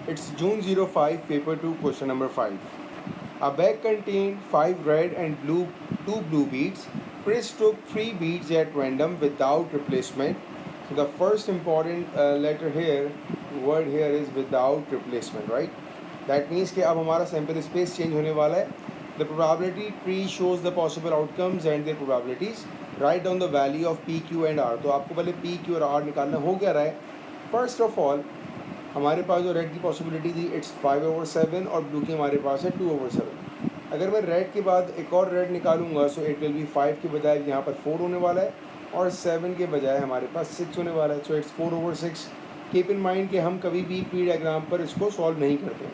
It's June 05, paper 2, question number 5. A bag contained 5 red and 2 blue beads. Chris took 3 beads at random without replacement. So the first important letter here, word here is without replacement, right? That means कि अब हमारा sample space change होने वाला है. The probability tree shows the possible outcomes and their probabilities. Write down the value of P, Q and R. तो आपको पहले P, Q और R निकालना हो क्या रहा है. First of all, हमारे पास जो रेड की पॉसिबिलिटी थी इट्स 5/7 और ब्लू की हमारे पास है 2/7. अगर मैं रेड के बाद एक और रेड निकालूंगा सो इट विल बी 5 के बजाय यहाँ पर 4 होने वाला है और 7 के बजाय हमारे पास 6 होने वाला है. So it's 4/6. Keep in mind कि हम कभी भी ट्री डायग्राम पर इसको सॉल्व नहीं करते.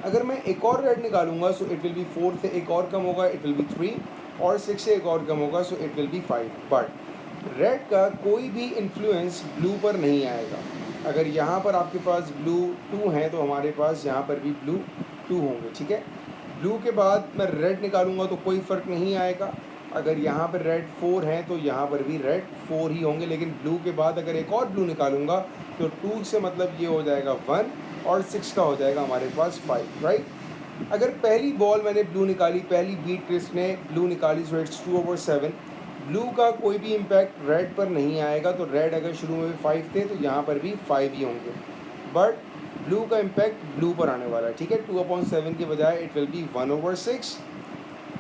अगर मैं एक और रेड निकालूंगा सो इट विल बी 4 से एक और कम होगा, इट विल बी 3 और 6 से एक और कम होगा so it will be 5. But red का कोई भी इन्फ्लुएंस ब्लू पर नहीं आएगा. अगर यहाँ पर आपके पास ब्लू 2 हैं तो हमारे पास यहाँ पर भी ब्लू 2 होंगे. ठीक है. ब्लू के बाद मैं रेड निकालूंगा तो कोई फ़र्क नहीं आएगा. अगर यहाँ पर रेड 4 हैं तो यहाँ पर भी रेड 4 ही होंगे. लेकिन ब्लू के बाद अगर एक और ब्लू निकालूंगा तो 2 से मतलब ये हो जाएगा 1 और 6 का हो जाएगा हमारे पास 5, राइट. अगर पहली बॉल मैंने ब्लू निकाली, पहली बीट क्रिस ने ब्लू निकाली सो इट्स 2/7. ब्लू का कोई भी इम्पैक्ट रेड पर नहीं आएगा. तो रेड अगर शुरू में भी 5 थे तो यहाँ पर भी 5 ही होंगे. बट ब्लू का इम्पैक्ट ब्लू पर आने वाला है. ठीक है. 2/7 के बजाय इट विल बी 1/6.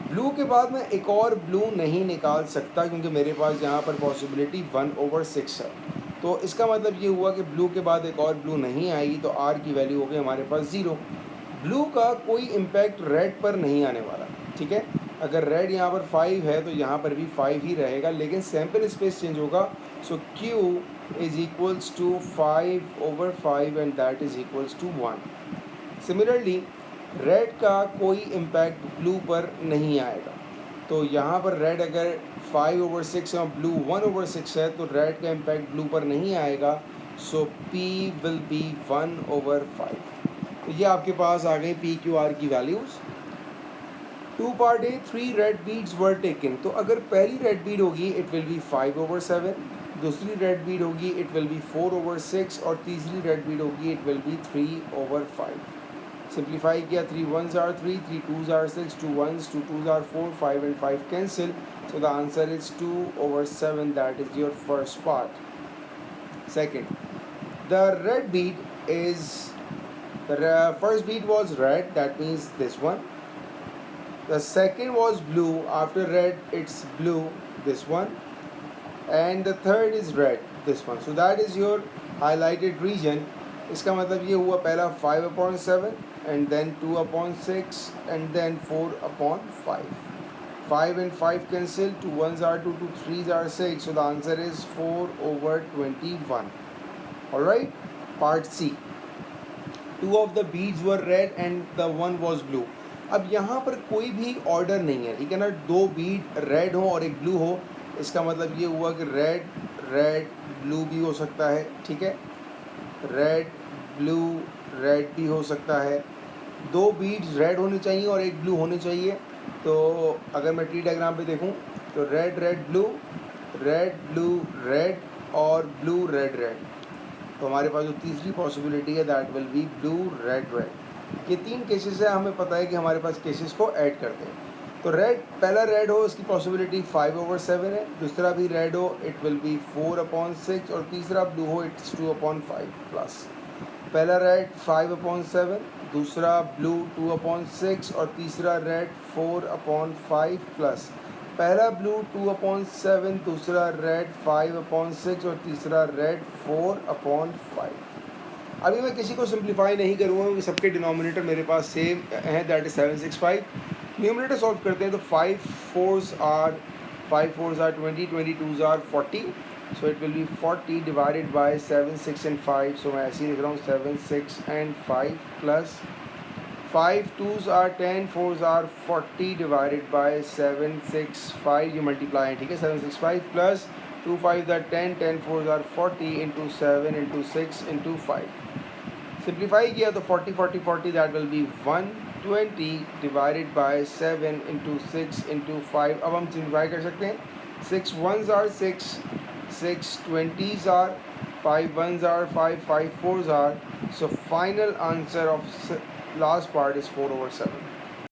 ब्लू के बाद मैं एक और ब्लू नहीं निकाल सकता क्योंकि मेरे पास यहाँ पर पॉसिबिलिटी 1/6 है. तो इसका मतलब ये हुआ कि ब्लू के बाद एक और ब्लू नहीं आएगी तो आर की वैल्यू हो गई हमारे पास 0. ब्लू का कोई इम्पैक्ट रेड पर नहीं आने वाला. ठीक है. अगर रेड यहाँ पर 5 है तो यहाँ पर भी 5 ही रहेगा लेकिन सैम्पल स्पेस चेंज होगा. So Q is equals to 5/5 and that is equals to 1. Similarly red का कोई इम्पैक्ट ब्लू पर नहीं आएगा. तो यहाँ पर रेड अगर 5/6 और ब्लू 1/6 है तो रेड का इम्पैक्ट ब्लू पर नहीं आएगा. सो P विल बी 1/5. तो ये आपके पास आ गई P, Q, R की values. 2 part A 3 red beads were taken. तो अगर पहली रेड बीड होगी इट विल बी 5/7, दूसरी रेड बीड होगी इट विल बी 4/6 और तीसरी रेड बीड होगी इट विल बी 3/5. सिंप्लीफाई किया, 3 1s are 3, 3 2s are 6, 2 1s, 2 2s are 4, 5 and 5 cancel. So the answer is 2/7. That is your first part. Second, the red bead is the first bead was red, that means this one. The second was blue. After red it's blue, this one. And the third is red, this one. So that is your highlighted region. इसका मतलब ये हुआ पहला 5/7 and then 2/6 and then 4/5. 5 and 5 cancel, 2 1s are 2, 2 3s are 6. So the answer is 4/21. Alright, part C. 2 of the beads were red and the one was blue. अब यहाँ पर कोई भी ऑर्डर नहीं है. ठीक है ना. 2 बीड रेड हो और एक ब्लू हो. इसका मतलब ये हुआ कि रेड रेड ब्लू भी हो सकता है. ठीक है. रेड ब्लू रेड भी हो सकता है. 2 बीड्स रेड होनी चाहिए और एक ब्लू होनी चाहिए. तो अगर मैं ट्री डायग्राम पे देखूं तो रेड रेड ब्लू रेड और ब्लू रेड रेड. तो हमारे पास जो तीसरी पॉसिबिलिटी है that will be blue red red. ये 3 केसेस है. हमें पता है कि हमारे पास केसेस को ऐड करते हैं. तो रेड, पहला रेड हो इसकी पॉसिबिलिटी 5/7 है. दूसरा भी रेड हो इट विल बी 4/6 और तीसरा ब्लू हो इट्स 2/5 प्लस. पहला रेड 5/7, दूसरा ब्लू 2/6 और तीसरा रेड 4/5 प्लस. पहला ब्लू 2/7, दूसरा रेड 5/6 और तीसरा रेड 4/5. अभी मैं किसी को सिंप्लीफाई नहीं करूँगा क्योंकि सबके डिनोमिनेटर मेरे पास सेम हैं, दैट इज 765. न्यूमरेटर सॉल्व करते हैं तो 5 4s are 20, 22s are 40. So it will be 40 divided by 7 6 and 5. सो मैं ऐसे ही लिख रहा हूँ 7 6 and 5 plus 5 2s are 10, 4s are 40 divided by 7 6 5. ये मल्टीप्लाई है. ठीक है. 7 6 5 plus 2 5s are 10, 10 4s are 40 into 7 into 6 into 5. Simplify किया तो 40 40 40 that will be 120 divided by 7 into 6 into 5. अब हम सिंप्लीफाई कर सकते हैं. 6 1s are 6, 6 20s are 5 ones are 5 fours are. So final answer of last part is 4/7.